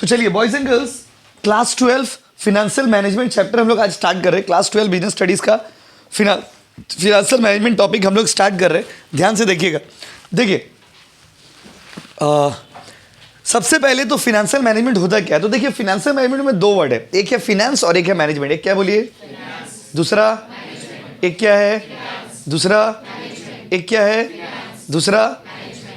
तो चलिए boys and girls, class 12 financial management chapter हम लोग आज स्टार्ट कर रहे हैं। क्लास 12 बिजनेस स्टडीज़ का फिनेंशियल मैनेजमेंट टॉपिक हम लोग स्टार्ट कर रहे हैं। ध्यान से देखिएगा। देखिए सबसे पहले तो फिनेंशियल मैनेजमेंट होता क्या है। तो देखिए फिनेंशियल मैनेजमेंट में दो वर्ड है, एक है फिनेंस और एक है मैनेजमेंट। एक क्या बोलिए, दूसरा, एक क्या है, दूसरा, एक क्या है, दूसरा।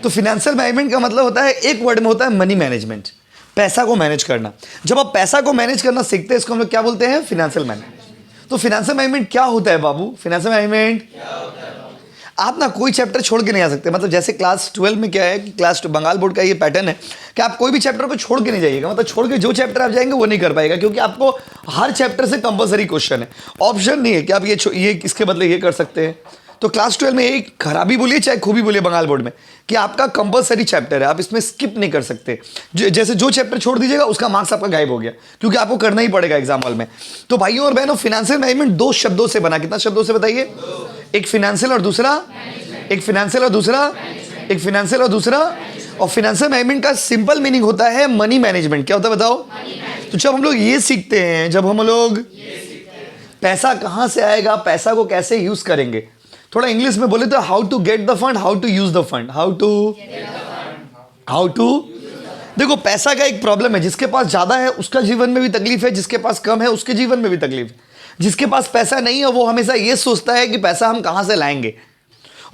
तो फिनेंशियल मैनेजमेंट का मतलब होता है, एक वर्ड में होता है मनी मैनेजमेंट, पैसा को मैनेज करना। जब आप पैसा को मैनेज करना सीखते हैं, इसको हम लोग क्या बोलते हैं, फिनेंशियल मैनेजमेंट। तो फिनेंशियल मैनेजमेंट क्या होता है बाबू, फिनेंशियल मैनेजमेंट आप ना कोई चैप्टर छोड़ के नहीं आ सकते। मतलब जैसे क्लास 12 में क्या है कि क्लास बंगाल बोर्ड का ये पैटर्न है कि आप कोई भी चैप्टर को छोड़ के नहीं जाइएगा। मतलब छोड़ के जो चैप्टर आप जाएंगे वो नहीं कर पाएगा, क्योंकि आपको हर चैप्टर से कंपलसरी क्वेश्चन है। ऑप्शन नहीं है कि आप ये इसके बदले ये कर सकते हैं। तो क्लास 12 में एक खराबी बोलिए चाहे खूबी बोलिए बंगाल बोर्ड में, कि आपका कंपलसरी चैप्टर है, आप इसमें स्किप नहीं कर सकते। जैसे जो चैप्टर छोड़ दीजिएगा उसका मार्क्स आपका गायब हो गया, क्योंकि आपको करना ही पड़ेगा एग्जाम हॉल में। तो भाइयों और बहनों, फिनेंशियल मैनेजमेंट दो शब्दों से बना। कितना शब्दों से बताइए, एक फिनेंशियल और दूसरा, एक फिनेंशियल और दूसरा, एक फिनेंशियल और दूसरा। और फिनेंशियल मैनेजमेंट का सिंपल मीनिंग होता है मनी मैनेजमेंट। क्या होता है बताओ। तो जब हम लोग ये सीखते हैं, जब हम लोग पैसा कहां से आएगा, पैसा को कैसे यूज करेंगे, थोड़ा इंग्लिश में बोले तो how to get the fund, how to use the fund, how to. देखो पैसा का एक प्रॉब्लम है, जिसके पास ज्यादा है उसका जीवन में भी तकलीफ है, जिसके पास कम है उसके जीवन में भी तकलीफ है। जिसके पास पैसा नहीं है वो हमेशा ये सोचता है कि पैसा हम कहां से लाएंगे,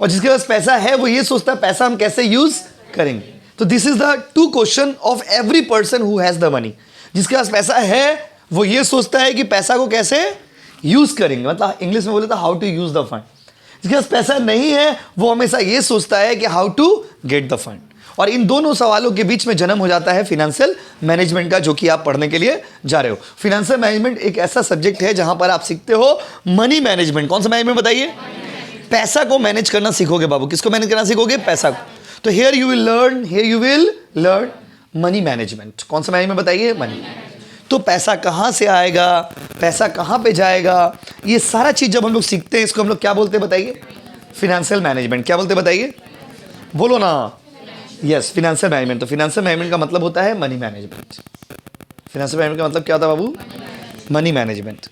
और जिसके पास पैसा है वो ये सोचता है पैसा हम कैसे यूज करेंगे। तो this is the two question of every person who has the money. जिसके पास पैसा है वो ये सोचता है कि पैसा को कैसे यूज करेंगे, मतलब इंग्लिश में बोले तो how to use the fund. जिसके पास पैसा नहीं है वो हमेशा ये सोचता है कि how to get the fund. और इन दोनों सवालों के बीच में जन्म हो जाता है फिनेंशियल मैनेजमेंट का, जो कि आप पढ़ने के लिए जा रहे हो। फिनेंशियल मैनेजमेंट एक ऐसा सब्जेक्ट है जहां पर आप सीखते हो मनी मैनेजमेंट। कौन सा मैनेजमेंट बताइए, पैसा को मैनेज करना सीखोगे बाबू। किसको मैनेज करना सीखोगे, पैसा को। तो here you will learn money management. कौन सा मैनेजमेंट बताइए, मनी। तो पैसा कहां से आएगा, पैसा कहां पे जाएगा, ये सारा चीज जब हम लोग सीखते हैं, इसको हम लोग क्या बोलते हैं बताइए, फिनेंशियल मैनेजमेंट। क्या बोलते हैं बताइए, बोलो ना, यस, फिनेंशियल मैनेजमेंट। तो फिनेंशियल मैनेजमेंट का मतलब होता है मनी मैनेजमेंट। फिनेंशियल मैनेजमेंट का मतलब क्या होता है बाबू, मनी मैनेजमेंट।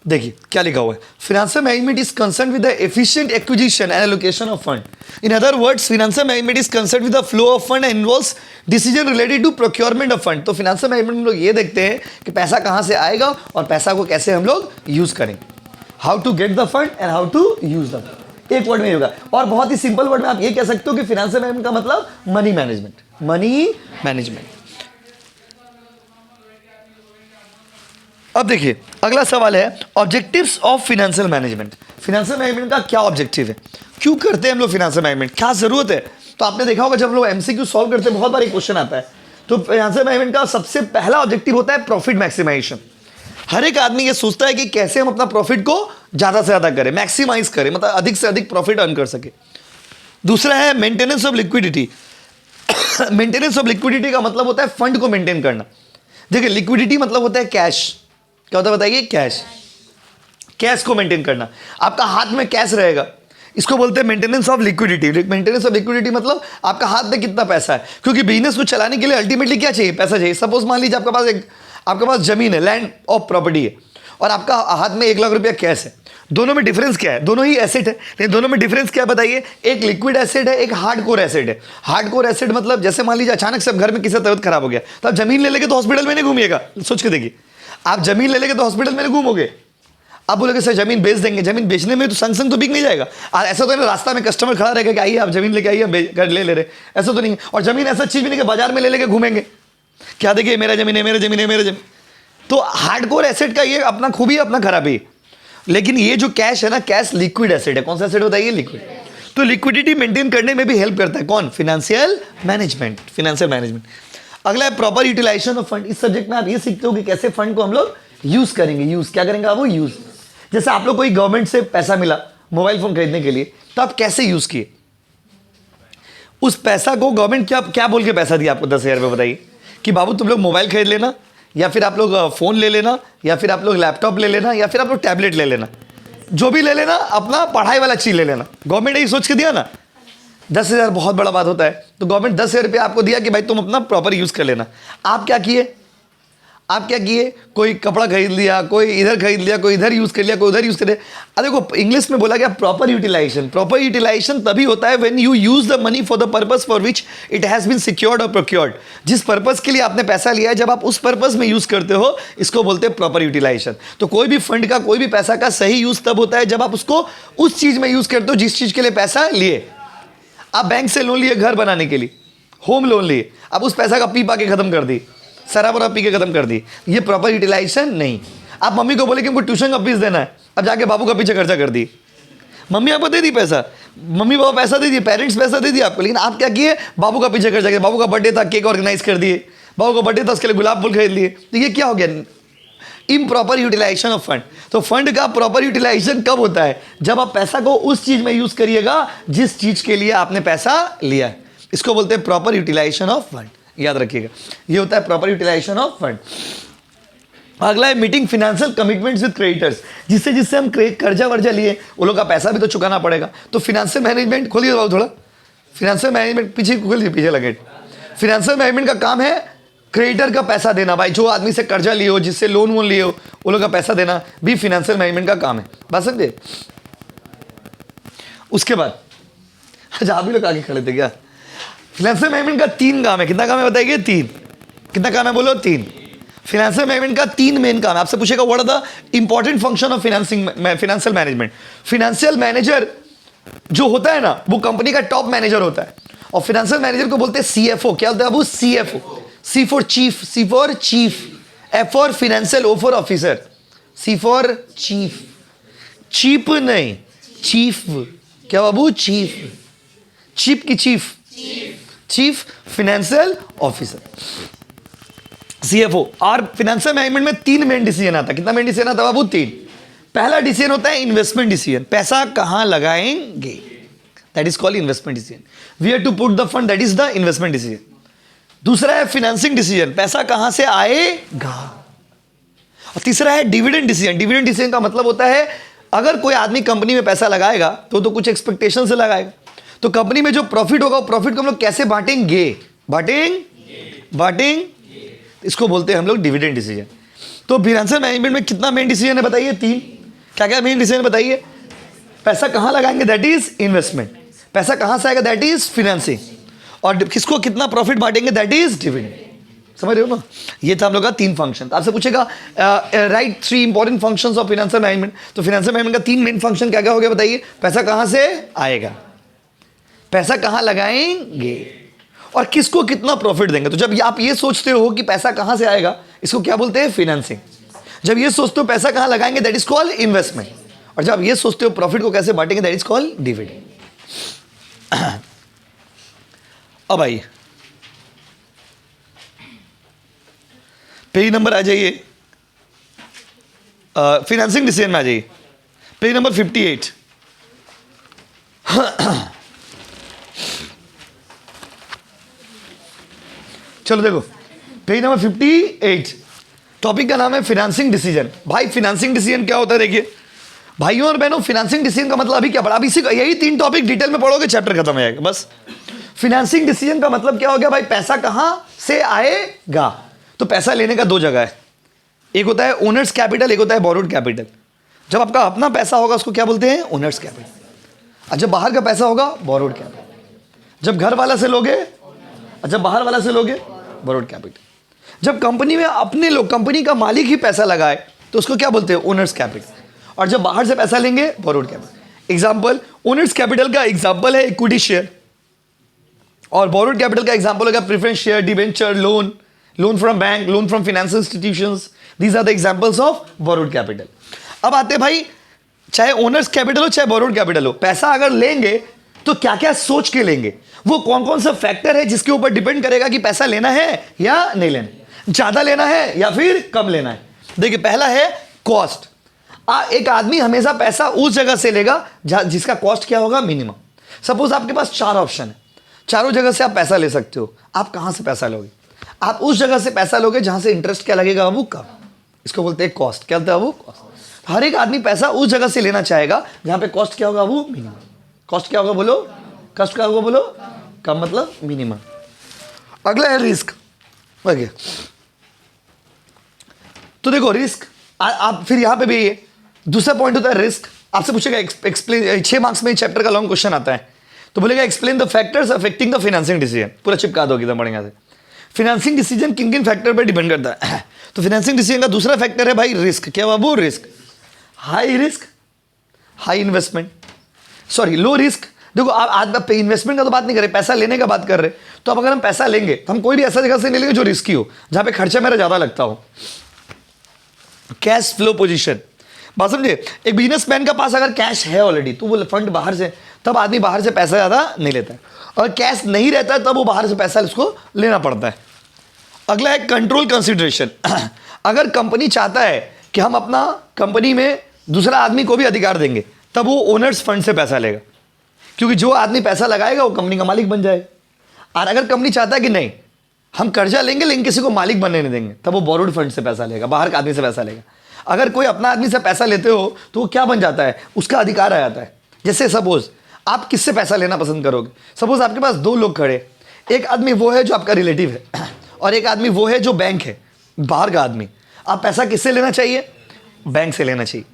देखिए क्या लिखा हुआ है, financial management is concern with the efficient acquisition and allocation of fund. In other words, financial management is concern with the flow of fund and involves decision related to procurement of fund. तो financial management में लोग ये देखते हैं कि पैसा कहां से आएगा और पैसा को कैसे हम लोग यूज करें, how to get the fund and how to use the fund. एक वर्ड में होगा, और बहुत ही सिंपल वर्ड में आप ये कह सकते हो कि फिनेंशियल मैनेजमेंट का मतलब मनी मैनेजमेंट, मनी मैनेजमेंट। अब देखिए अगला सवाल है, objectives of financial management. Financial management का क्या ऑब्जेक्टिव है, क्यों करते हैं हम लोग फिनेंशियल मैनेजमेंट, क्या जरूरत है। तो आपने देखा होगा जब हम लोग एमसीक्यू सॉल्व करते हैं बहुत बार क्वेश्चन आता है। तो फिनेंशियल मैनेजमेंट का सबसे पहला ऑब्जेक्टिव होता है प्रॉफिट मैक्सिमाइजेशन। हर एक आदमी ये सोचता है कि कैसे हम अपना प्रॉफिट को ज्यादा से ज्यादा करें, मैक्सिमाइज करें, मतलब अधिक से अधिक प्रॉफिट अर्न कर सके। दूसरा है maintenance of liquidity. Maintenance of liquidity का मतलब होता है फंड को मेंटेन करना। देखिए लिक्विडिटी मतलब होता है कैश। क्या होता है बताइए, कैश। कैश को मेंटेन करना, आपका हाथ में कैश रहेगा, इसको बोलते हैं maintenance of liquidity. Maintenance of liquidity मतलब आपका हाथ में कितना पैसा है, क्योंकि बिजनेस को चलाने के लिए अल्टीमेटली क्या चाहिए, पैसा चाहिए। सपोज मान लीजिए आपके पास जमीन है, लैंड ऑफ प्रॉपर्टी है, और आपका हाथ में 1 लाख रुपया कैश है। दोनों में डिफरेंस क्या है, दोनों ही एसेट है, लेकिन दोनों में डिफरेंस क्या है बताइए। एक लिक्विड एसेट है, एक हार्डकोर एसेट है। हार्डकोर एसेट मतलब जैसे मान लीजिए अचानक से घर में किसी तबीयत खराब हो गया, तो आप जमीन ले लेके तो हॉस्पिटल में नहीं घूमिएगा। सोच के देखिए, आप जमीन ले लेके तो हॉस्पिटल में नहीं घूमोगे। आप बोलोगे सर जमीन बेच देंगे, जमीन बेचने में तो संग संग तो बिक नहीं जाएगा। ऐसा तो नहीं रास्ता में कस्टमर खड़ा रहेगा कि आइए आप जमीन लेके आइए, हम घर ले रहे, ऐसा तो नहीं है। और जमीन ऐसा चीज भी नहीं कि बाजार में ले लेके घूमेंगे, क्या देखिए मेरा जमीन है, मेरा जमीन है, मेरा जमीन। तो हार्डकोर एसेट का ये अपना खूबी है, अपना खराबी है। लेकिन ये जो कैश है ना, कैश लिक्विड एसेट है। कौन सा एसेट बताइए, लिक्विड। तो लिक्विडिटी मेंटेन करने में भी हेल्प करता है कौन, फिनेंशियल मैनेजमेंट। Financial management. अगला है प्रॉपर यूटिलाइजेशन ऑफ फंड। इस सब्जेक्ट में आप ये सीखते हो कि कैसे फंड को हम लोग यूज करेंगे। यूज क्या करेंगे आप, वो यूज। जैसे आप लोग कोई गवर्नमेंट से पैसा मिला मोबाइल फोन खरीदने के लिए, तो आप कैसे यूज किए उस पैसा को। गवर्नमेंट क्या क्या बोल के पैसा दिया आपको, 10,000 रुपये, बताइए कि बाबू तुम लोग मोबाइल खरीद लेना, या फिर आप लोग फोन ले लेना, या फिर आप लोग लैपटॉप ले लेना, या फिर आप लोग टैबलेट ले लेना, जो भी ले लेना, अपना पढ़ाई वाला चीज ले लेना। गवर्नमेंट यही सोच के दिया ना। 10,000 बहुत बड़ा बात होता है, तो गवर्नमेंट 10,000 रुपये आपको दिया कि भाई तुम अपना प्रॉपर यूज कर लेना। आप क्या किए, आप क्या किए, कोई कपड़ा खरीद लिया, कोई इधर खरीद लिया, कोई इधर यूज कर लिया, कोई उधर यूज कर लिया। अरे देखो इंग्लिश में बोला गया प्रॉपर यूटिलाइजेशन। प्रॉपर यूटिलाइजेशन तभी होता है when you use the money for the purpose for which it has been secured और प्रोक्योर्ड। जिस पर्पस के लिए आपने पैसा लिया है, जब आप उस पर्पस में यूज करते हो, इसको बोलते हैं प्रॉपर यूटिलाइजेशन। तो कोई भी फंड का, कोई भी पैसा का सही यूज तब होता है जब आप उसको उस चीज में यूज करते हो जिस चीज के लिए पैसा लिए। आप बैंक से लोन लिए घर बनाने के लिए, होम लोन लिए, आप उस पैसा का पी पा के खत्म कर दी, शराब पी के खत्म कर दी, ये प्रॉपर यूटिलाइजेशन नहीं। आप मम्मी को बोले कि हमको ट्यूशन का फीस देना है, अब जाके बाबू का पीछे खर्चा कर दी। मम्मी आपको दे दी पैसा, मम्मी पापा पैसा दे दिए, पेरेंट्स पैसा दे दिया आपको, लेकिन आप क्या किए, बाबू का पीछे खर्चा किया। बाबू का बर्थडे था, केक ऑर्गेनाइज कर दिए, बाबू का बर्थडे था उसके लिए गुलाब फूल खरीद लिए। तो ये क्या हो गया, इम्प्रॉपर यूटिलाइजेशन ऑफ फंड। तो फंड का प्रॉपर यूटिलाइजेशन कब होता है, जब आप पैसा को उस चीज में यूज करिएगा जिस चीज के लिए आपने पैसा लिया है। इसको बोलते हैं प्रॉपर यूटिलाइजेशन ऑफ फंड, याद रखिएगा, ये होता है प्रॉपर यूटिलाइजेशन ऑफ फंड। अगला है meeting financial commitments with creditors. जिससे हम कर्जा वर्जा लिए, वो लोग का पैसा भी तो चुकाना पड़ेगा। तो फाइनेंशियल मैनेजमेंट, खोलिए बाबू थोड़ा, फाइनेंशियल मैनेजमेंट पीछे खोलिए, पीछे लगे। फाइनेंशियल मैनेजमेंट का काम है क्रेडिटर का पैसा देना। भाई जो आदमी से कर्जा लिए हो, जिससे लोन वोन लिए हो, वो लोग का पैसा देना भी फाइनेंशियल मैनेजमेंट का काम है। बात समझे। उसके बाद अच्छा आप भी लोग आगे खड़े थे क्या। फाइनेंशियल मैनेजमेंट का 3 काम है। कितना काम है बताइए, 3। कितना काम है बोलो, 3। फाइनेंशियल मैनेजमेंट का 3 मेन काम है। आपसे पूछेगा what are the important function of financial management. Financial manager जो होता है ना, वो कंपनी का टॉप मैनेजर होता है, और फाइनेंशियल मैनेजर को बोलते हैं सीएफओ। क्या बोलते हैं वो, CFO. C for chief, C for chief, F for financial, O for officer, C for chief. Cheap नहीं, चीफ। क्या बाबू, चीफ। चीफ की chief, chief financial officer, CFO. और फाइनेंशियल मैनेजमेंट में 3 मेन डिसीजन आता है। कितना मेन डिसीजन आता है बाबू, 3। पहला डिसीजन होता है इन्वेस्टमेंट डिसीजन, पैसा कहां लगाएंगे, that is called investment decision. We have to put the fund, that is the investment decision. दूसरा है फाइनेंसिंग डिसीजन, पैसा कहां से आएगा। और तीसरा है डिविडेंड डिसीजन। डिविडेंड डिसीजन का मतलब होता है अगर कोई आदमी कंपनी में पैसा लगाएगा तो कुछ एक्सपेक्टेशन से लगाएगा, तो कंपनी में जो प्रॉफिट होगा, प्रॉफिट को हम लोग कैसे बांटेंगे, बांटेंगे, इसको बोलते हैं हम लोग डिविडेंड डिसीजन। तो फाइनेंशियल मैनेजमेंट में कितना मेन डिसीजन है बताइए, 3। क्या क्या मेन डिसीजन बताइए। पैसा कहां लगाएंगे, दैट इज इन्वेस्टमेंट। पैसा कहां से आएगा, दैट इज फाइनेंसिंग। और किसको कितना प्रॉफिट बांटेंगे, दैट इज डिविडेंड। समझ रहे हो ना। ये था हम लोग का 3 फंक्शन। आपसे पूछेगा right 3 important functions of financial management. तो फाइनेंशियल मैनेजमेंट का 3 मेन फंक्शन क्या क्या हो गया बताइए। पैसा कहां से आएगा, पैसा कहां लगाएंगे, और किसको कितना प्रॉफिट देंगे। तो जब आप ये सोचते हो कि पैसा कहां से आएगा, इसको क्या बोलते हैं, फाइनेंसिंग। जब ये सोचते हो पैसा कहां लगाएंगे, दैट इज कॉल्ड इन्वेस्टमेंट। और जब ये सोचते हो प्रॉफिट को कैसे बांटेंगे, दैट इज कॉल्ड डिविडेंड। अब आइए पेज नंबर आ जाइए, फाइनेंसिंग डिसीजन में आ जाइए, पेज नंबर 58। चलो देखो पेज नंबर 58, टॉपिक का नाम है फाइनेंसिंग डिसीजन। भाई फाइनेंसिंग डिसीजन क्या होता है, देखिए भाइयों और बहनों, फाइनेंसिंग डिसीजन का मतलब अभी क्या पढ़ा, अभी इसी यही 3 टॉपिक डिटेल में पढ़ोगे, चैप्टर खत्म हो जाएगा बस। फाइनेंसिंग डिसीजन का मतलब क्या हो गया भाई, पैसा कहां से आएगा। तो पैसा लेने का 2 जगह है, एक होता है ओनर्स कैपिटल, एक होता है बोरोड कैपिटल। जब आपका अपना पैसा होगा उसको क्या बोलते हैं, ओनर्स कैपिटल, और जब बाहर का पैसा होगा बोरोड कैपिटल। जब घर वाला से लोगे, जब बाहर वाला से लोगे, बोरोड कैपिटल। जब कंपनी में अपने लोग, कंपनी का मालिक ही पैसा लगाए तो उसको क्या बोलते हैं, ओनर्स कैपिटल। और जब बाहर से पैसा लेंगे, borrowed capital. Example, owners capital का एग्जाम्पल है इक्विटी शेयर, और बोरोड कैपिटल का एग्जाम्पल होगा preference share, debenture, loan, loan from bank, loan from financial institutions. These are the examples of borrowed capital. अब आते भाई, चाहे ओनर्स कैपिटल हो चाहे बोरोड कैपिटल हो, पैसा अगर लेंगे तो क्या क्या सोच के लेंगे, वो कौन कौन सा फैक्टर है जिसके ऊपर डिपेंड करेगा कि पैसा लेना है या नहीं लेना, ज्यादा लेना है या फिर कम लेना है। देखिए पहला है कॉस्ट। एक आदमी हमेशा पैसा उस जगह से लेगा जिसका कॉस्ट क्या होगा, मिनिमम। सपोज आपके पास 4 ऑप्शन है, चारों जगह से आप पैसा ले सकते हो। आप कहां से पैसा लोगे, आप उस जगह से पैसा लोगे जहां से इंटरेस्ट क्या लगेगा, वो कम। इसको बोलते हैं कॉस्ट। क्या बोलते हैं वो, कॉस्ट। हर एक आदमी पैसा उस जगह से लेना चाहेगा जहां पे कॉस्ट क्या होगा, वो मिनिमम। कॉस्ट क्या होगा बोलो, कस्ट क्या होगा बोलो? कम मतलब मिनिमम। अगला है रिस्क। ओके, तो देखो रिस्क, आप फिर यहां पे भी दूसरा पॉइंट होता है रिस्क। आपसे पूछेगा एक्सप्लेन, 6 मार्क्स में चैप्टर का लॉन्ग क्वेश्चन आता है, तो बोलेगा explain the factors affecting the financing decision. पूरा चिपका दो एकदम बढ़िया से। फाइनेंसिंग डिसीजन किन किन फैक्टर पर डिपेंड करता है? तो फाइनेंसिंग डिसीजन का दूसरा फैक्टर है भाई रिस्क। क्या बाबू? Risk. High risk, high investment, sorry low risk. देखो आप आज इन्वेस्टमेंट का तो बात नहीं कर रहे, पैसा लेने का बात कर रहे। तो अब अगर हम पैसा लेंगे तो हम कोई भी ऐसा जगह से ले लेंगे जो रिस्की हो, जहां पे खर्चा मेरा ज्यादा लगता हो। कैश फ्लो पोजीशन, बात समझे? एक बिजनेसमैन का पास अगर कैश है ऑलरेडी तो वो फंड बाहर से, तब आदमी बाहर से पैसा ज्यादा नहीं लेता है। और कैश नहीं रहता है तब वो बाहर से पैसा उसको लेना पड़ता है। अगला है कंट्रोल कंसिडरेशन। अगर कंपनी चाहता है कि हम अपना कंपनी में दूसरा आदमी को भी अधिकार देंगे, तब वो ओनर्स फंड से पैसा लेगा, क्योंकि जो आदमी पैसा लगाएगा वो कंपनी का मालिक बन जाएगा। और अगर कंपनी चाहता है कि नहीं हम कर्जा लेंगे लेकिन किसी को मालिक बनने नहीं देंगे, तब वो बोरोड फंड से पैसा लेगा, बाहर का आदमी से पैसा लेगा। अगर कोई अपना आदमी से पैसा लेते हो तो वो क्या बन जाता है? उसका अधिकार आ जाता है। जैसे सपोज आप किससे पैसा लेना पसंद करोगे? सपोज आपके पास 2 लोग खड़े, एक आदमी वो है जो आपका रिलेटिव है और एक आदमी वो है जो बैंक है, बाहर का आदमी। आप पैसा किससे लेना चाहिए? बैंक से लेना चाहिए।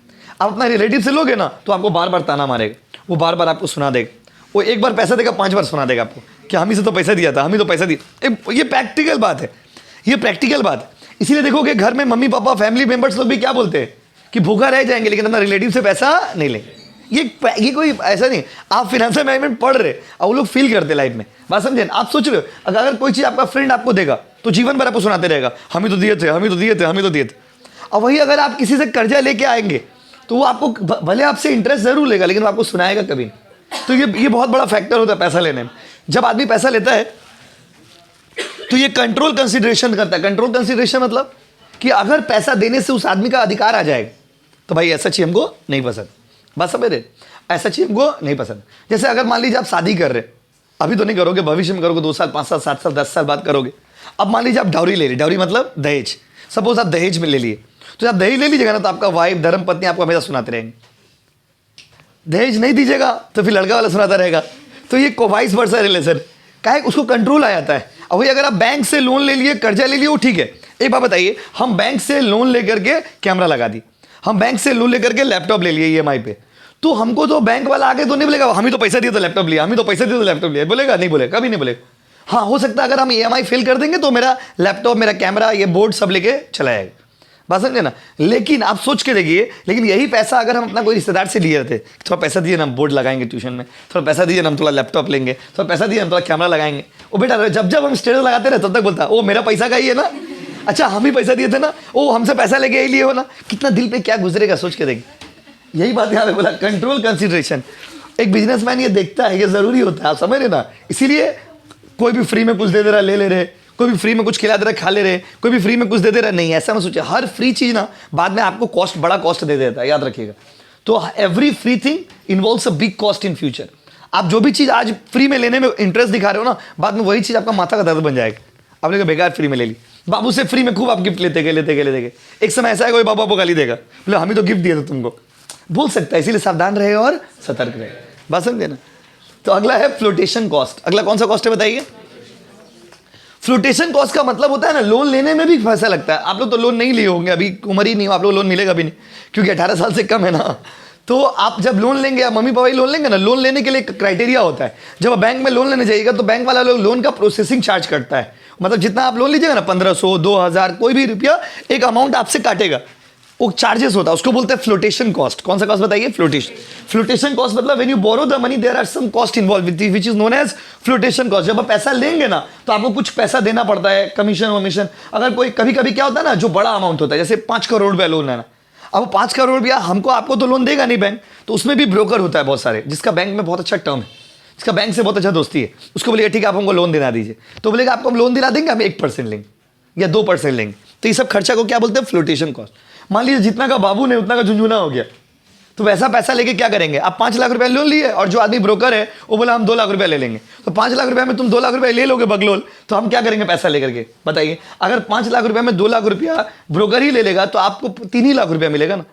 आप अपना रिलेटिव से लोगे ना तो आपको बार बार ताना मारेगा, वो बार बार आपको सुना देगा। वो एक बार पैसा देगा 5 बार सुना देगा आपको कि हम ही से तो पैसा दिया था, हम ही तो पैसा दिया। ये प्रैक्टिकल बात है, ये प्रैक्टिकल बात है। इसीलिए देखो कि घर में मम्मी पापा फैमिली मेंबर्स लोग भी क्या बोलते हैं कि भूखा रह जाएंगे लेकिन अपना रिलेटिव से पैसा नहीं लेंगे। ये कोई ऐसा नहीं, आप फाइनेंशियल मैनेजमेंट पढ़ रहे और वो लोग फील करते लाइफ में। बात समझे? आप सोच रहे हो अगर कोई चीज़ आपका फ्रेंड आपको देगा तो जीवन भर आपको सुनाते रहेगा, हम ही तो दिए थे, हम ही तो दिए थे, हम ही तो दिए थे। और वही अगर आप किसी से कर्जा लेके आएंगे तो वो आपको भले आपसे इंटरेस्ट जरूर लेगा लेकिन वो आपको सुनाएगा कभी नहीं। तो ये बहुत बड़ा फैक्टर होता है पैसा लेने में। जब आदमी पैसा लेता है तो ये कंट्रोल कंसिडरेशन करता है। कंट्रोल कंसिडरेशन मतलब कि अगर पैसा देने से उस आदमी का अधिकार आ जाएगा तो भाई ऐसा चीज हमको नहीं पसंद। बस समझ रहे? ऐसा चीज हमको नहीं पसंद। जैसे अगर मान लीजिए आप शादी कर रहे, अभी तो नहीं करोगे, भविष्य में करोगे, 2 साल 5 साल 7 साल 10 साल बाद करोगे। अब मान लीजिए आप डाउरी ले ली, डाउरी मतलब दहेज। सपोज आप दहेज में ले लिए, तो जब दहेज ले लीजिएगा ना तो आपका वाइफ धर्म पत्नी आपको हमेशा सुनाते रहेंगे। दहेज नहीं दीजिएगा तो फिर लड़का वाला सुनाता रहेगा। तो ये वाइस वर्सा रिलेशन का है, उसको कंट्रोल आ जाता है। अब वही अगर आप बैंक से लोन ले लिए, कर्जा ले लिए, वो ठीक है। एक बात बताइए, हम बैंक से लोन लेकर के कैमरा लगा दी, हम बैंक से लोन लेकर के लैपटॉप ले लिए ईएमआई पे, तो हमको तो बैंक वाला आगे तो नहीं बोलेगा हम ही तो पैसा दिए तो लैपटॉप लिया, हम ही तो पैसा दिए तो लैपटॉप लिया, बोलेगा? नहीं बोलेगा, कभी नहीं बोलेगा। हाँ हो सकता है अगर हम ईएमआई फेल कर देंगे तो मेरा लैपटॉप, मेरा कैमरा, ये बोर्ड सब लेके चला जाएगा। बात समझे ना? लेकिन आप सोच के देखिए, लेकिन यही पैसा अगर हम अपना कोई रिश्तेदार से लिए थे, थोड़ा पैसा दिए ना हम बोर्ड लगाएंगे ट्यूशन में, थोड़ा पैसा दिए ना हम थोड़ा लैपटॉप लेंगे, थोड़ा पैसा दिए हम थोड़ा कैमरा लगाएंगे। वो बेटा जब जब हम स्टेटस लगाते रहे तब तक बोलता वो मेरा पैसा का ही है ना, अच्छा हम ही पैसा दिए थे ना, वो हमसे पैसा लेके ही लिए हो ना। कितना दिल पे क्या गुजरेगा सोच के देखिए। यही बात यहाँ पे बोला, कंट्रोल कंसिडरेशन। एक बिजनेसमैन ये देखता है, ये जरूरी होता है, आप समझ रहे ना? इसीलिए कोई भी फ्री में कुछ दे दे रहा ले ले रहे, कोई भी फ्री में कुछ खिला दे रहा खा ले रहे, कोई भी फ्री में कुछ दे दे रहा नहीं, ऐसा मत सोचिए। हर फ्री चीज ना बाद में आपको कॉस्ट, बड़ा कॉस्ट दे देता है, याद रखिएगा। तो every free thing involves a big cost in future. आप जो भी चीज आज फ्री में लेने में इंटरेस्ट दिखा रहे हो ना, बाद में वही चीज आपका माथा का दर्द बन जाएगा। आपने कहा बेकार फ्री में ले ली, बाबू से फ्री में खूब आप गिफ्ट लेते गए। एक समय ऐसा है कोई बाबा को गाली देगा, बोले हम ही तो गिफ्ट दिए थे तुमको, बोल सकता है। इसीलिए सावधान रहे और सतर्क रहे। बात समझे ना? तो अगला है फ्लोटेशन कॉस्ट। अगला कौन सा कॉस्ट है बताइए? फ्लोटेशन कॉस्ट का मतलब होता है ना, लोन लेने में भी पैसा लगता है। आप लोग तो लोन नहीं लिए होंगे, अभी उम्र ही नहीं हो, आप लोग लोन मिलेगा भी नहीं, क्योंकि 18 साल से कम है ना। तो आप जब लोन लेंगे, आप मम्मी पापा ही लोन लेंगे ना, लोन लेने के लिए क्राइटेरिया होता है। जब आप बैंक में लोन लेने जाइएगा तो बैंक वाला लोग लोन का प्रोसेसिंग चार्ज करता है। मतलब जितना आप लोन लीजिएगा ना, 1500 2000 कोई भी रुपया एक अमाउंट आपसे काटेगा, वो चार्जेस होता है, उसको बोलते हैं फ्लोटेशन कॉस्ट। कौन सा कॉस्ट बताइए? फ्लोटेशन कॉस्ट मतलब when you borrow the money there are some cost involve which is known as flotation cost. जब आप पैसा लेंगे ना तो आपको कुछ पैसा देना पड़ता है, कमीशन वमीशन। अगर कोई कभी कभी क्या होता है ना, जो बड़ा अमाउंट होता है, जैसे 5 करोड़ रुपया लोन लेना, अब 5 करोड़ रुपया हमको आपको तो लोन देगा नहीं बैंक, तो उसमें भी ब्रोकर होता है बहुत सारे, जिसका बैंक में बहुत अच्छा टर्म है, जिसका बैंक से बहुत अच्छा दोस्ती है। उसको बोलिए ठीक है आप हमको लोन दिला दीजिए, तो बोलेगा आपको हम लोन दिला देंगे, हम 1% लेंगे या 2% लेंगे। तो ये सब खर्चा को क्या बोलते हैं? Flotation cost. मान लीजिए जितना का बाबू ने उतना का झुंझुना हो गया, तो वैसा पैसा लेके क्या करेंगे? आप 5 लाख रुपया लोन लिए और जो आदमी ब्रोकर है वो बोला हम 2 लाख रुपया ले लेंगे। तो 5 लाख रुपया में तुम 2 लाख रुपया ले लोगे बगलोल, तो हम क्या करेंगे पैसा लेकर के? बताइए। अगर 5 लाख रुपया में 2 लाख रुपया ब्रोकर ही ले लेगा तो आपको 3 ही लाख रुपया मिलेगा ना।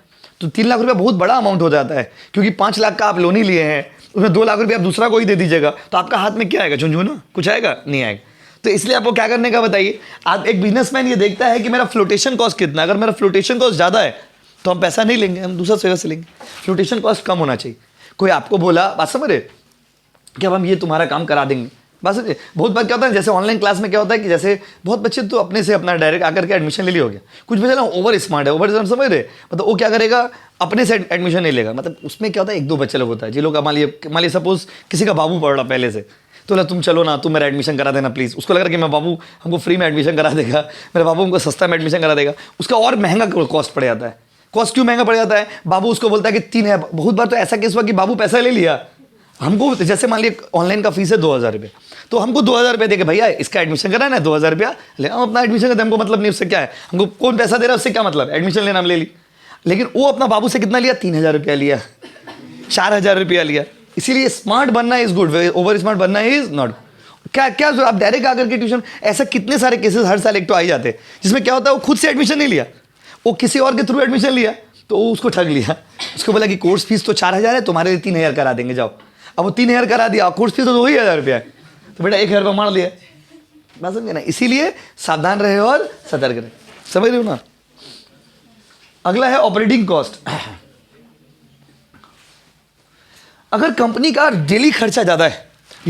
तो 3 लाख रुपया बहुत बड़ा अमाउंट हो जाता है, क्योंकि 5 लाख का आप लोन ही लिए हैं उसमें 2 लाख रुपये आप दूसरा को ही दे दीजिएगा, तो आपका हाथ में क्या आएगा? झुंझुना कुछ आएगा? नहीं आएगा। तो इसलिए आपको क्या करने का बताइए, आप एक बिजनेसमैन ये देखता है कि मेरा फ्लोटेशन कॉस्ट कितना है। अगर मेरा फ्लोटेशन कॉस्ट ज़्यादा है तो हम पैसा नहीं लेंगे, हम दूसरा सेवा से लेंगे। फ्लोटेशन कॉस्ट कम होना चाहिए। कोई आपको बोला, बात समझ रहे कि अब हम ये तुम्हारा काम करा देंगे, बस बहुत बार क्या होता है, जैसे ऑनलाइन क्लास में क्या होता है कि जैसे बहुत बच्चे तो अपने से अपना डायरेक्ट आकर के एडमिशन ले लिया हो गया। कुछ बच्चे ना ओवर स्मार्ट है, ओवर समझ रहे, मतलब वो क्या करेगा, अपने से एडमिशन नहीं लेगा। मतलब उसमें क्या होता है, 1-2 बच्चे लोग होता है जी लोग, मान लीजिए सपोज किसी का बाबू पढ़ रहा पहले से, तो बोला तुम चलो ना, तुम मेरा एडमिशन करा देना प्लीज़। उसको लग रहा कि मैं बाबू हमको फ्री में एडमिशन करा देगा, मेरा बाबू हमको सस्ता में एडमिशन करा देगा। उसका और महंगा कॉस्ट पड़ जाता है। कॉस्ट क्यों महंगा पड़ जाता है? बाबू उसको बोलता है कि 3 है। बहुत बार तो ऐसा केस हुआ कि बाबू पैसा ले लिया हमको, जैसे मान लीजिए ऑनलाइन का फीस है 2000 रुपये, तो हमको 2000 रुपये देके भैया इसका एडमिशन कराना है 2000 रुपया ले, हम अपना एडमिशन करते, हमको मतलब नहीं, उससे क्या है, हमको कौन पैसा दे रहा है उससे क्या मतलब, एडमिशन लेना हम ले ली। लेकिन वो अपना बाबू से कितना लिया? 3000 रुपया लिया, 4000 रुपया लिया। इसीलिए स्मार्ट बनना इज गुड, ओवर स्मार्ट बनना इज नॉट। क्या आप डायरेक्ट आकर के ट्यूशन, ऐसा कितने सारे केसेस हर साल एक तो आ ही जाते हैं जिसमें क्या होता है, वो खुद से एडमिशन नहीं लिया, वो किसी और के थ्रू एडमिशन लिया, तो वो उसको ठग लिया। उसको बोला कि कोर्स फीस तो 4000 है, तुम्हारे लिए 3000 करा देंगे, जाओ। अब वो 3000 करा दिया, कोर्स फीस तो 2000 रुपया है, तो बेटा 1000 रुपया मार दिया। बात समझे ना? इसीलिए सावधान रहे और सतर्क रहे, समझ रहे हो ना। अगला है ऑपरेटिंग कॉस्ट। अगर कंपनी का डेली खर्चा ज्यादा है,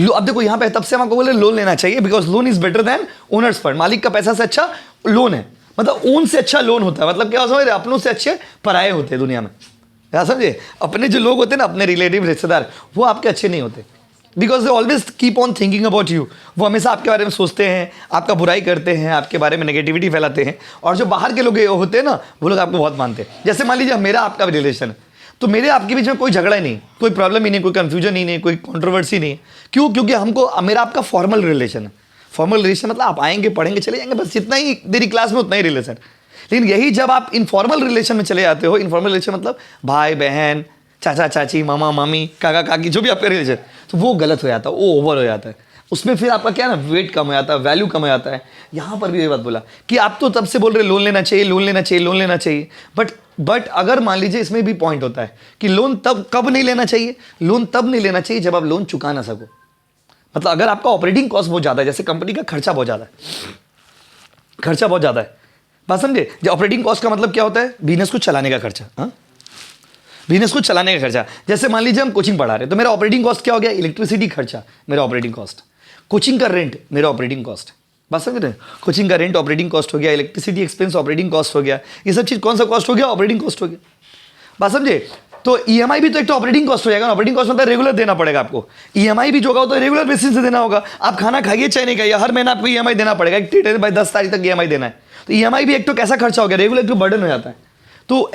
अब देखो यहाँ पे तब से हम आपको बोले लोन लेना चाहिए, because loan is better than owner's fund. मालिक का पैसा से अच्छा लोन है, मतलब ओन से अच्छा लोन होता है। मतलब क्या समझ रहे, अपनों से अच्छे पराये होते हैं दुनिया में, क्या समझे। अपने जो लोग होते हैं ना, अपने रिलेटिव रिश्तेदार, वो आपके अच्छे नहीं होते, because they always keep on thinking about you. वो हमेशा आपके बारे में सोचते हैं, आपका बुराई करते हैं, आपके बारे में नेगेटिविटी फैलाते हैं। और जो बाहर के लोग होते हैं ना, वो लोग आपको बहुत मानते हैं। जैसे मान लीजिए मेरा आपका भी रिलेशन है, तो मेरे आपके बीच में कोई झगड़ा ही नहीं, कोई प्रॉब्लम ही नहीं, कोई कंफ्यूजन ही नहीं, कोई कंट्रोवर्सी नहीं। क्यों? क्योंकि हमको मेरा आपका फॉर्मल रिलेशन है। फॉर्मल रिलेशन मतलब आप आएंगे, पढ़ेंगे, चले जाएंगे, बस जितना ही देरी क्लास में उतना ही रिलेशन। लेकिन यही जब आप इनफॉर्मल रिलेशन में चले जाते हो, इनफॉर्मल रिलेशन मतलब भाई बहन, चाचा चाची, मामा मामी, काका काकी, जो भी आपका रिलेशन, तो वो गलत हो जाता है, वो ओवर हो जाता है। उसमें फिर आपका क्या ना, वेट कम हो जाता है, वैल्यू कम हो जाता है। यहाँ पर भी ये बात बोला कि आप तो तब से बोल रहे लोन लेना चाहिए, लोन लेना चाहिए, लोन लेना चाहिए, बट अगर मान लीजिए इसमें भी पॉइंट होता है कि लोन तब कब नहीं लेना चाहिए। लोन तब नहीं लेना चाहिए जब आप लोन चुका ना सको। मतलब अगर आपका ऑपरेटिंग कॉस्ट बहुत ज़्यादा है, जैसे कंपनी का खर्चा बहुत ज़्यादा है, खर्चा बहुत ज़्यादा है, बात समझे। जो ऑपरेटिंग कॉस्ट का मतलब क्या होता है, बिजनेस को चलाने का खर्चा। हाँ, बिजनेस को चलाने का खर्चा। जैसे मान लीजिए हम कोचिंग पढ़ा रहे, तो मेरा ऑपरेटिंग कॉस्ट क्या हो गया, इलेक्ट्रिसिटी खर्चा मेरा ऑपरेटिंग कॉस्ट, कोचिंग का रेंट मेरा ऑपरेटिंग कॉस्ट, बात समझ रहे हैं। कोचिंग का रेंट ऑपरेटिंग कॉस्ट हो गया, इलेक्ट्रिसिटी एक्सपेंस ऑपरेटिंग कॉस्ट हो गया। ये सब चीज़ कौन सा कॉस्ट हो गया, ऑपरेटिंग कॉस्ट हो गया, बात समझे। तो ईएमआई भी तो एक तो ऑपरेटिंग कॉस्ट हो जाएगा। ऑपरेटिंग कॉस्ट मतलब रेगुलर देना पड़ेगा आपको। ईएमआई भी जो होगा तो रेगुलर बेसिस से देना होगा। आप खाना खाइए चाहे नहीं खाइए, हर महीना आपको ईएमआई देना पड़ेगा, एक डेट है भाई 10 तारीख तक ईएमआई देना है। तो ईएमआई भी एक तो कैसा खर्चा हो गया, रेगुलर तो बर्डन हो जाता है। तो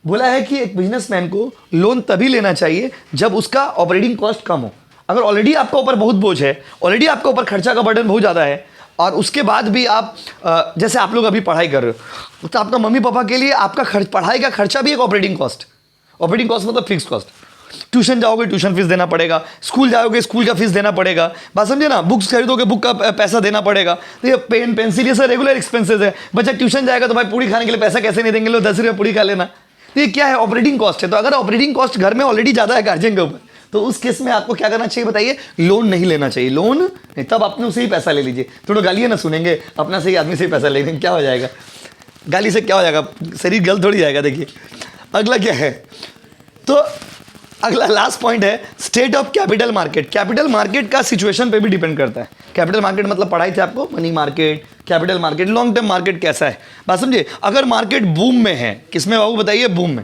बोला है कि एक बिजनेसमैन को लोन तभी लेना चाहिए जब उसका ऑपरेटिंग कॉस्ट कम हो। अगर ऑलरेडी आपका ऊपर बहुत बोझ है, ऑलरेडी आपका ऊपर खर्चा का बर्डन बहुत ज़्यादा है, और उसके बाद भी आप जैसे आप लोग अभी पढ़ाई कर रहे हो, तो आपका मम्मी पापा के लिए आपका पढ़ाई का खर्चा भी एक ऑपरेटिंग कॉस्ट। ऑपरेटिंग कॉस्ट मतलब फिक्स कॉस्ट। ट्यूशन जाओगे ट्यूशन फीस देना पड़ेगा, स्कूल जाओगे स्कूल का फीस देना पड़ेगा, बात समझे ना। बुक्स खरीदोगे बुक का पैसा देना पड़ेगा। तो ये पेन पेंसिल ये सब रेगुलर एक्सपेंसेस है। बच्चा ट्यूशन जाएगा तो भाई पूड़ी खाने के लिए पैसा कैसे नहीं देंगे, लो 10 रुपये पूड़ी खा लेना। तो ये क्या है, ऑपरेटिंग कॉस्ट है। तो अगर ऑपरेटिंग कॉस्ट घर में ऑलरेडी ज़्यादा है गार्जियन के ऊपर, तो उस केस में आपको क्या करना चाहिए बताइए, लोन नहीं लेना चाहिए। लोन नहीं, तब अपने उसे ही पैसा ले लीजिए। थोड़ा गालियाँ ना सुनेंगे, अपना सही आदमी से ही पैसा लेंगे, क्या हो जाएगा, गाली से क्या हो जाएगा, शरीर गल थोड़ी जाएगा। देखिए अगला क्या है, तो अगला लास्ट पॉइंट है state of capital market. Capital market का सिचुएशन पे भी डिपेंड करता है। कैपिटल मार्केट मतलब पढ़ाई थी आपको, money market, capital market, long term market कैसा है, बात समझिए। अगर मार्केट बूम में है, किसमें बाबू बताइए, बूम में।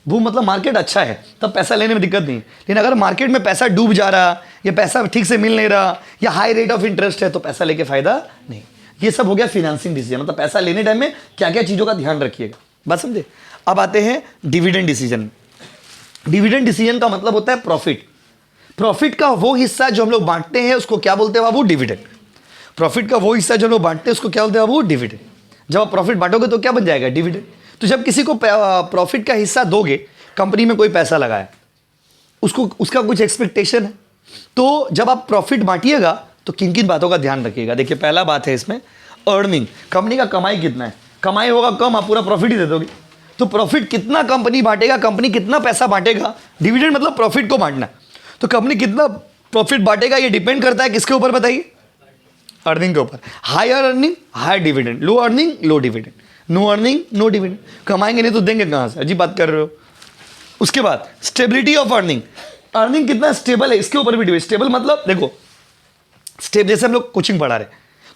बूम मतलब मार्केट अच्छा है, तब पैसा लेने में दिक्कत नहीं। लेकिन अगर मार्केट में पैसा डूब जा रहा, या पैसा ठीक से मिल नहीं रहा, या हाई रेट ऑफ इंटरेस्ट है, तो पैसा लेके फायदा नहीं। ये सब हो गया फिनेंसिंग डिसीजन, मतलब पैसा लेने टाइम में क्या क्या चीज़ों का ध्यान रखिएगा, बात समझे। अब आते हैं डिविडेंड डिसीजन। डिविडेंड डिसीजन का मतलब होता है प्रॉफिट। प्रॉफिट का वो हिस्सा जो हम लोग बांटते हैं उसको क्या बोलते हैं बाबू, डिविडेंड। प्रॉफिट का वो हिस्सा जो हम लोग बांटते हैं उसको क्या बोलते हैं बाबू, डिविडेंड। जब आप प्रॉफिट बांटोगे तो क्या बन जाएगा, डिविडेंड। तो जब किसी को प्रॉफिट का हिस्सा दोगे, कंपनी में कोई पैसा लगाया, उसको उसका कुछ एक्सपेक्टेशन है, तो जब आप प्रॉफिट बांटिएगा तो किन किन बातों का ध्यान रखिएगा। देखिए पहला बात है इसमें अर्निंग, कंपनी का कमाई कितना है। कमाई होगा कम, आप पूरा प्रॉफिट ही दे दोगे, तो प्रॉफिट कितना कंपनी बांटेगा, कंपनी कितना पैसा बांटेगा। डिविडेंड मतलब प्रॉफिट को बांटना। तो कंपनी कितना प्रॉफिट बांटेगा ये डिपेंड करता है किसके ऊपर बताइए, अर्निंग के ऊपर। Higher earning high dividend, low earning low dividend, no earning no dividend. कमाएंगे नहीं तो देंगे कहाँ से, अजीब बात कर रहे हो। उसके बाद स्टेबिलिटी ऑफ अर्निंग, अर्निंग कितना स्टेबल है इसके ऊपर भी डिपेंड। स्टेबल मतलब देखो स्टेप, जैसे हम लोग कोचिंग पढ़ा रहे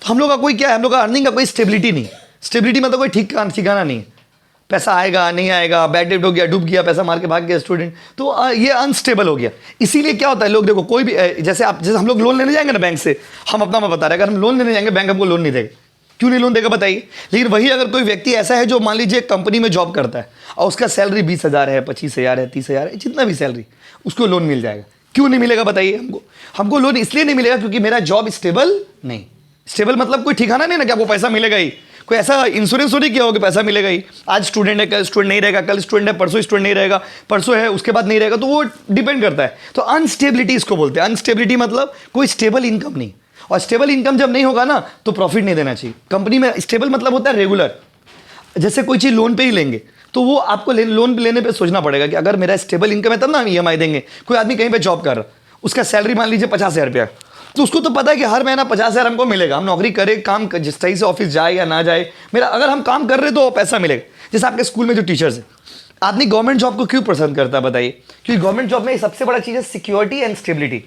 तो हम लोग का कोई क्या है, हम लोग का अर्निंग का कोई स्टेबिलिटी नहीं। स्टेबिलिटी मतलब कोई ठिकाना नहीं, पैसा आएगा नहीं आएगा, बैड डेट हो गया, डूब गया, पैसा मार के भाग गया स्टूडेंट, तो ये अनस्टेबल हो गया। इसीलिए क्या होता है, लोग देखो कोई भी जैसे हम लोग लोन लेने जाएंगे ना बैंक से, हम अपना मैं बता रहे अगर हम लोन लेने जाएंगे बैंक हमको लोन नहीं देगा। क्यों नहीं लोन देगा बताइए। लेकिन वही अगर कोई व्यक्ति ऐसा है जो मान लीजिए कंपनी में जॉब करता है और उसका सैलरी 20,000 है, 25,000 है, 30,000 है, जितना भी सैलरी, उसको लोन मिल जाएगा। क्यों नहीं मिलेगा बताइए हमको लोन इसलिए नहीं मिलेगा क्योंकि मेरा जॉब स्टेबल नहीं। स्टेबल मतलब कोई ठिकाना नहीं ना कि आपको पैसा मिलेगा ही, कोई ऐसा इंश्योरेंस नहीं किया हो कि पैसा मिलेगा ही। आज स्टूडेंट है, कल स्टूडेंट नहीं रहेगा, कल स्टूडेंट है, परसों स्टूडेंट नहीं रहेगा, परसों है उसके बाद नहीं रहेगा, तो वो डिपेंड करता है। तो अनस्टेबिलिटी इसको बोलते हैं। अनस्टेबिलिटी मतलब कोई स्टेबल इनकम नहीं, और स्टेबल इनकम जब नहीं होगा ना तो प्रॉफिट नहीं देना चाहिए कंपनी में। स्टेबल मतलब होता है रेगुलर। जैसे कोई चीज़ लोन पे ही लेंगे तो वो आपको लोन लेने पे सोचना पड़ेगा कि अगर मेरा स्टेबल इनकम है तब ना हम EMI देंगे। कोई आदमी कहीं पे जॉब कर रहा, उसका सैलरी मान लीजिए 50,000 रुपया, तो उसको तो पता है कि हर महीना 50,000 हमको मिलेगा। हम नौकरी करें, काम जिस तरह से ऑफिस जाए या ना जाए, मेरा अगर हम काम कर रहे तो पैसा मिलेगा। जैसे आपके स्कूल में जो टीचर्स है, आदमी गवर्नमेंट जॉब को क्यों पसंद करता है बताइए, क्योंकि गवर्नमेंट जॉब में सबसे बड़ा चीज़ है सिक्योरिटी एंड स्टेबिलिटी।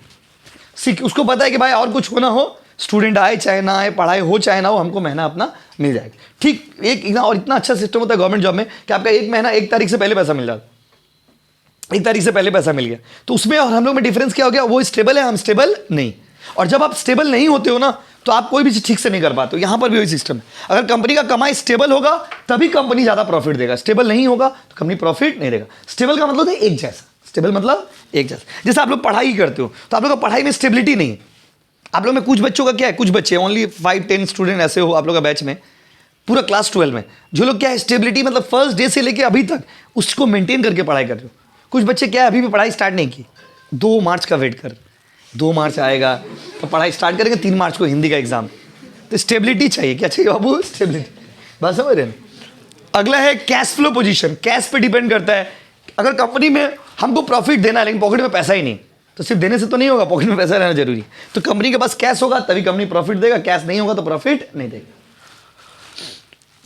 उसको पता है कि भाई और कुछ होना हो, स्टूडेंट आए चाहे ना आए, पढ़ाई हो चाहे ना हो, हमको महीना अपना मिल जाएगा। ठीक एक और इतना अच्छा सिस्टम होता है गवर्नमेंट जॉब में कि आपका एक महीना 1 तारीख से पहले पैसा मिल जाता, 1 तारीख से पहले पैसा मिल गया। तो उसमें और हम लोग में डिफरेंस क्या हो गया, वो स्टेबल है, हम स्टेबल नहीं। और जब आप स्टेबल नहीं होते हो ना तो आप कोई भी चीज़ ठीक से नहीं कर पाते हो। यहाँ पर भी वही सिस्टम है, अगर कंपनी का कमाई स्टेबल होगा तभी कंपनी ज़्यादा प्रॉफिट देगा, स्टेबल नहीं होगा तो कंपनी प्रॉफिट नहीं देगा। स्टेबल का मतलब है एक जैसा, स्टेबल मतलब एक जैसा। जैसे आप लोग पढ़ाई करते हो तो आप लोग का पढ़ाई में स्टेबिलिटी नहीं है। आप लोग में कुछ बच्चों का क्या है, कुछ बच्चे ओनली 5-10 स्टूडेंट ऐसे हो आप लोग का बैच में, पूरा क्लास 12 में, जो लोग क्या है स्टेबिलिटी मतलब फर्स्ट डे से लेके अभी तक उसको मेंटेन करके पढ़ाई कर रहे हो। कुछ बच्चे क्या है अभी भी पढ़ाई स्टार्ट नहीं की, 2 मार्च का वेट कर, 2 मार्च आएगा तो पढ़ाई स्टार्ट करेंगे, 3 मार्च को हिंदी का एग्जाम। तो स्टेबिलिटी चाहिए, क्या चाहिए बाबू, स्टेबिलिटी। बस समझ रहे हैं। अगला है कैश फ्लो पोजीशन, कैश पे डिपेंड करता है। अगर कंपनी में हमको प्रॉफिट देना है लेकिन पॉकेट में पैसा ही नहीं, तो सिर्फ देने से तो नहीं होगा, पॉकेट में पैसा रहना जरूरी। तो कंपनी के पास कैश होगा तभी कंपनी प्रॉफिट देगा, कैश नहीं होगा तो प्रॉफिट नहीं देगा।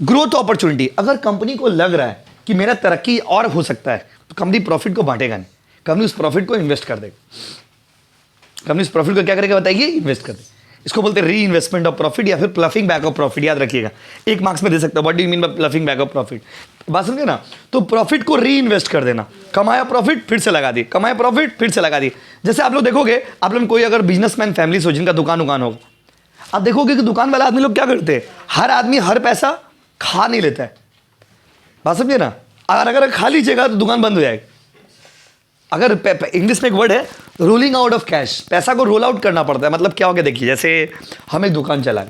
ग्रोथ अपॉर्चुनिटी, अगर कंपनी को लग रहा है कि मेरा तरक्की और हो सकता है तो कंपनी प्रॉफिट को बांटेगा नहीं, कंपनी उस प्रॉफिट को इन्वेस्ट कर देगा। कंपनी उस प्रॉफिट को क्या करेगा बताइए, इन्वेस्ट कर देगा। इसको बोलते हैं री इन्वेस्टमेंट ऑफ प्रॉफिट या फिर प्लफिंग बैक ऑफ प्रॉफिट। याद रखिएगा, 1 मार्क्स में दे सकता है, what do you mean by ploughing back of profit. बात समझे ना, तो प्रॉफिट को री इन्वेस्ट कर देना, कमाया प्रॉफिट फिर से लगा दी, कमाया प्रॉफिट फिर से लगा दी। जैसे आप लोग देखोगे, आप लोग कोई अगर बिजनेसमैन फैमिली हो जिनका दुकान होगा, आप देखोगे कि दुकान वाला आदमी लोग क्या करते हैं, हर आदमी हर पैसा खा नहीं लेता है। बात समझे ना, अगर खा लीजिएगा तो दुकान बंद हो जाएगी। अगर इंग्लिश में एक वर्ड है रोलिंग आउट ऑफ कैश, पैसा को रोल आउट करना पड़ता है। मतलब क्या हो गया देखिए, जैसे हम एक दुकान चलाएं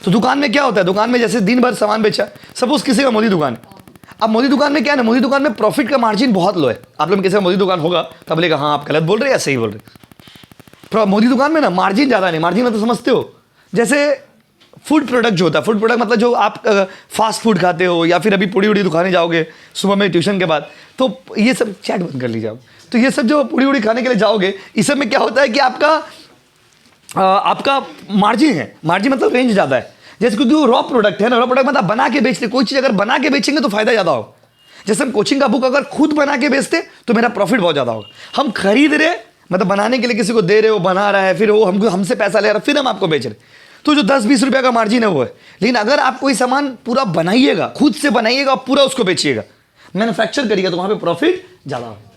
तो दुकान में क्या होता है, दुकान में जैसे दिन भर सामान बेचा, सपोज किसी का मोदी दुकान है। अब मोदी दुकान में क्या है ना, मोदी दुकान में प्रॉफिट का मार्जिन बहुत लो है। आप लोग में किसी का मोदी दुकान होगा तब बोलेगा हाँ आप गलत बोल रहे हैं या सही बोल रहे। मोदी दुकान में ना मार्जिन ज़्यादा नहीं, मार्जिन में तो समझते हो, जैसे फूड प्रोडक्ट जो होता है, फूड प्रोडक्ट मतलब जो आप फास्ट फूड खाते हो या फिर अभी पूड़ी उड़ी दुकानें जाओगे सुबह में ट्यूशन के बाद, तो ये सब चैट बंद कर लीजिए आप। तो ये सब जो पूड़ी उड़ी खाने के लिए जाओगे, इस सब में क्या होता है कि आपका मार्जिन है, मार्जिन मतलब रेंज ज़्यादा है। जैसे क्योंकि वो रॉ प्रोडक्ट है ना, रॉ प्रोडक्ट मतलब बना के बेचते, कोई चीज़ अगर बना के बेचेंगे तो फायदा ज़्यादा होगा। जैसे हम कोचिंग का बुक अगर खुद बना के बेचते तो मेरा प्रॉफिट बहुत ज़्यादा होगा। हम खरीद रहे मतलब बनाने के लिए किसी को दे रहे हो, बना रहा है, फिर वो हमसे पैसा ले रहा है, फिर हम आपको बेच रहे, तो जो 10-20 रुपये का मार्जिन है वो है। लेकिन अगर आप कोई सामान पूरा बनाइएगा, खुद से बनाइएगा, पूरा उसको बेचिएगा, मैन्युफैक्चर करिएगा, तो वहाँ पे प्रॉफिट ज़्यादा होगा।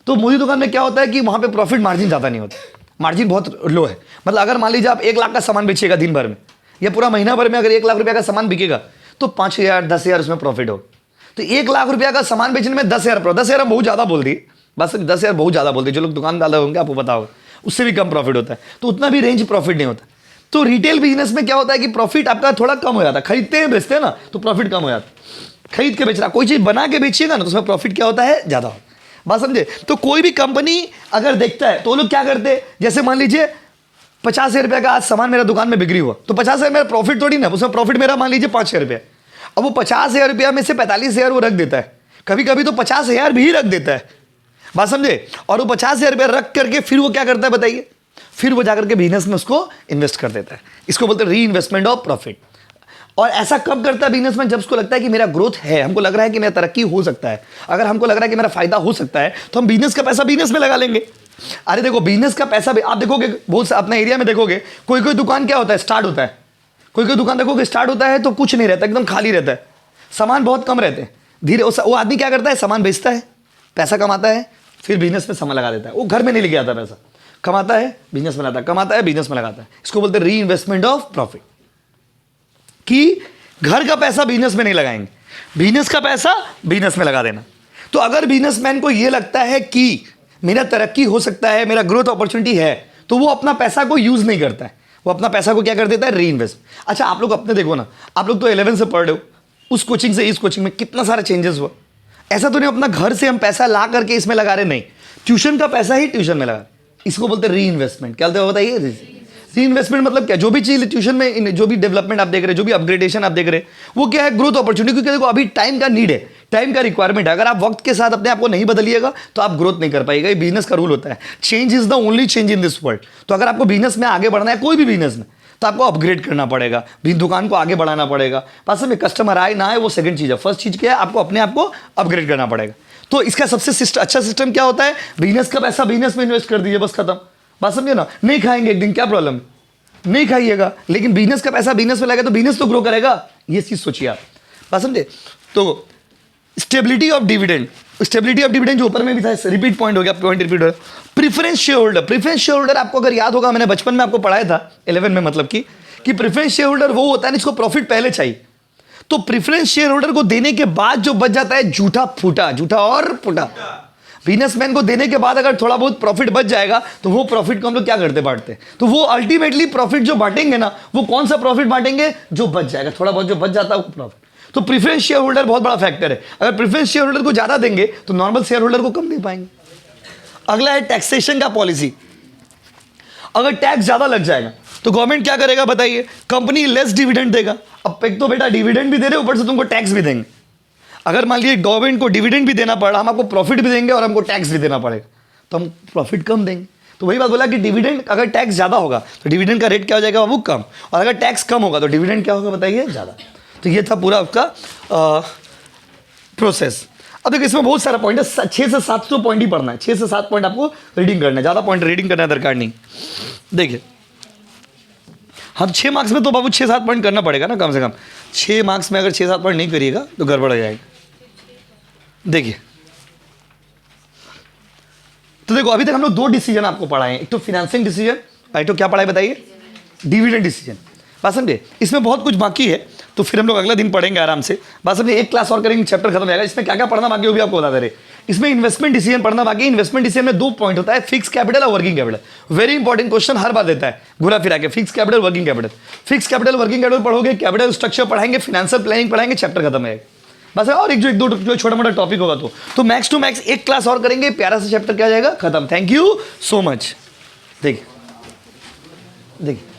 तो मोदी दुकान में क्या होता है कि वहाँ पे प्रॉफिट मार्जिन ज़्यादा नहीं होता, मार्जिन बहुत लो है। मतलब अगर मान लीजिए आप 1 लाख का सामान बेचिएगा दिन भर में या पूरा महीना भर में, अगर 1 लाख रुपये का सामान बिकेगा तो 5,000-10,000 उसमें प्रॉफिट होगा। तो 1 लाख रुपये का सामान बेचने में 10,000 बहुत ज़्यादा बोल दी, बस 10,000 बहुत ज़्यादा बोलते, जो लोग दुकानदार होंगे आपको पता होगा, उससे भी कम प्रॉफिट होता है। तो उतना भी रेंज प्रॉफिट नहीं होता। तो रिटेल बिजनेस में क्या होता है कि प्रॉफिट आपका थोड़ा कम हो जाता है। खरीदते हैं बेचते हैं ना तो प्रॉफिट कम हो जाता है। खरीद के बेच रहा, कोई चीज़ बना के बेचिएगा ना तो उसमें प्रॉफिट क्या होता है, ज़्यादा होता है। बात समझे। तो कोई भी कंपनी अगर देखता है तो वो लोग क्या करते हैं, जैसे मान लीजिए 50,000 रुपये का आज सामान मेरा दुकान में बिक्री हुआ, तो 50,000 मेरा प्रॉफिट थोड़ी ना, उसमें प्रॉफिट मेरा मान लीजिए 5,000 रुपये। अब वो 50,000 रुपया में से 45,000 वो रख देता है, कभी कभी तो 50,000 भी रख देता है। बात समझे? और वो 50,000 रुपया रख करके फिर वो क्या करता है बताइए? फिर वो जाकर के बिजनेस में उसको इन्वेस्ट कर देता है। इसको बोलते हैं री इन्वेस्टमेंट ऑफ प्रॉफिट। और ऐसा कब करता है बिजनेसमैन? जब उसको लगता है कि मेरा ग्रोथ है, हमको लग रहा है कि मेरा तरक्की हो सकता है, अगर हमको लग रहा है कि मेरा फायदा हो सकता है, तो हम बिजनेस का पैसा बिजनेस में लगा लेंगे। अरे देखो, बिजनेस का पैसा भी आप देखोगे, बहुत अपने एरिया में देखोगे, कोई कोई दुकान क्या होता है, स्टार्ट होता है। कोई कोई दुकान देखोगे स्टार्ट होता है तो कुछ नहीं रहता, एकदम खाली रहता है, सामान बहुत कम रहते हैं। धीरे वो आदमी क्या करता है, सामान बेचता है, पैसा कमाता है, फिर बिजनेस में सामान लगा देता है। वो घर में नहीं लेके आता पैसा, कमाता है बिजनेस में लगाता है, कमाता है बिजनेस में लगाता है। इसको बोलते हैं री इन्वेस्टमेंट ऑफ प्रॉफिट। कि घर का पैसा बिजनेस में नहीं लगाएंगे, बिजनेस का पैसा बिजनेस में लगा देना। तो अगर बिजनेसमैन को यह लगता है कि मेरा तरक्की हो सकता है, मेरा ग्रोथ अपॉर्चुनिटी है, तो वो अपना पैसा को यूज नहीं करता है, वो अपना पैसा को क्या कर देता है, री इन्वेस्ट। अच्छा, आप लोग अपने देखो ना, आप लोग तो 11 से पढ़ रहे हो, उस कोचिंग से इस कोचिंग में कितना सारा चेंजेस हुआ। ऐसा तो नहीं अपना घर से हम पैसा ला करके इसमें लगा रहे, नहीं, ट्यूशन का पैसा ही ट्यूशन में लगा। इसको बोलते हैं री इन्वेस्टमेंट। क्या बोलते हैं बताइए? री इन्वेस्टमेंट मतलब क्या? जो भी चीज ट्यूशन में, जो भी डेवलपमेंट आप देख रहे हैं, जो भी अपग्रेडेशन आप देख रहे हैं, वो क्या है, ग्रोथ अपॉर्चुनिटी। क्योंकि देखो अभी टाइम का नीड है, टाइम का रिक्वायरमेंट है। अगर आप वक्त के साथ अपने आप को नहीं बदलिएगा तो आप ग्रोथ नहीं कर पाएगा। ये बिजनेस का रूल होता है, change is the only change in this world. तो अगर आपको बिजनेस में आगे बढ़ना है, कोई भी बिजनेस में, तो आपको अपग्रेड करना पड़ेगा, दुकान को आगे बढ़ाना पड़ेगा। पास में कस्टमर आए ना आए वो सेकंड चीज है, फर्स्ट चीज क्या है, आपको अपने आप को अपग्रेड करना पड़ेगा। तो इसका सबसे अच्छा सिस्टम क्या होता है, बिजनेस का पैसा बिजनेस में इन्वेस्ट कर दीजिए, बस खत्म। बात समझे ना? नहीं खाएंगे एक दिन, क्या प्रॉब्लम, नहीं खाइएगा, लेकिन बिजनेस का पैसा बिजनेस में लगेगा तो बिजनेस तो ग्रो करेगा। ये चीज सोचिए आप, बात समझे? तो stability of dividend, stability of dividend जो ऊपर में भी था, रिपीट पॉइंट हो गया, पॉइंट रिपीट हो गया। Preference share holder, preference share holder आपको अगर याद होगा, मैंने बचपन में आपको पढ़ाया था 11 में, मतलब कि प्रेफरेंस शेयर होल्डर वो होता है जिसको प्रॉफिट पहले चाहिए। तो प्रेफरेंस शेयर होल्डर को देने के बाद जो बच जाता है, झूठा फूटा, झूठा और फूटा, बिजनेसमैन को देने के बाद अगर थोड़ा बहुत प्रॉफिट बच जाएगा तो वो प्रॉफिट को हम लोग क्या करते बांटते हैं। तो वो अल्टीमेटली प्रॉफिट जो बांटेंगे ना, वो कौन सा प्रॉफिट बांटेंगे, जो बच जाएगा, थोड़ा बहुत जो बच जाता है वो प्रॉफिट। तो प्रेफरेंस शेयर होल्डर बहुत बड़ा फैक्टर है। अगर प्रेफरेंस शेयर होल्डर को ज्यादा देंगे तो नॉर्मल शेयर होल्डर को कम दे पाएंगे। अगला है टैक्सेशन का पॉलिसी। अगर टैक्स ज्यादा लग जाएगा तो गवर्नमेंट क्या करेगा बताइए, कंपनी लेस डिविडेंड देगा। अब एक तो बेटा डिविडेंड भी दे रहे, ऊपर से तुमको टैक्स भी देंगे। अगर मान लीजिए गवर्नमेंट को डिविडेंड भी देना पड़ा, हम आपको प्रॉफिट भी देंगे और हमको टैक्स भी देना पड़ेगा, तो हम प्रॉफिट कम देंगे। तो वही बात बोला कि डिविडेंड, अगर टैक्स ज्यादा होगा तो डिविडेंड का रेट क्या हो जाएगा बाबू, कम, और अगर टैक्स कम होगा तो डिविडेंड क्या होगा बताइए, ज्यादा। तो ये था पूरा आपका प्रोसेस। अब देखो इसमें बहुत सारा पॉइंट है, 6 से 7 तो पॉइंट ही पढ़ना है, 6 से 7 पॉइंट आपको रीडिंग करना है, ज्यादा पॉइंट रीडिंग करना दरकार नहीं। देखिए हम 6 मार्क्स में तो बाबू 6-7 पॉइंट करना पड़ेगा ना, कम से कम 6 मार्क्स में अगर 6-7 पॉइंट नहीं करिएगा तो गड़बड़ हो जाएगा। देखिए तो देखो अभी तक हम लोग 2 डिसीजन आपको पढ़ाए हैं, एक तो फाइनेंसिंग डिसीजन, एक तो क्या पढ़ाए बताइए, डिविडेंड डिसीजन। बात समझे? इसमें बहुत कुछ बाकी है, तो फिर हम लोग अगला दिन पढ़ेंगे आराम से। बात समझे? एक क्लास और करेंगे, चैप्टर खत्म हो जाएगा। इसमें क्या क्या पढ़ना बाकी वो भी आपको बता दे रहे। इसमें इन्वेस्टमेंट डिसीजन पढ़ना बाकी। इन्वेस्टमेंट डिसीजन में 2 पॉइंट होता है, फिक्स कैपिटल और working capital. Very important question हर बार देता है घुरा फिरा के, fix capital working capital. Fix capital working capital पढ़ोगे, कैपिटल स्ट्रक्चर पढ़ाएंगे, फाइनेंशियल प्लानिंग पढ़ाएंगे, चैप्टर खत्म है बस। और एक दो छोटा मोटा टॉपिक होगा तो मैक्स टू मैक्स एक क्लास और करेंगे, प्यारा सा चैप्टर क्या जाएगा खत्म। Thank you so much. देखिए देखिए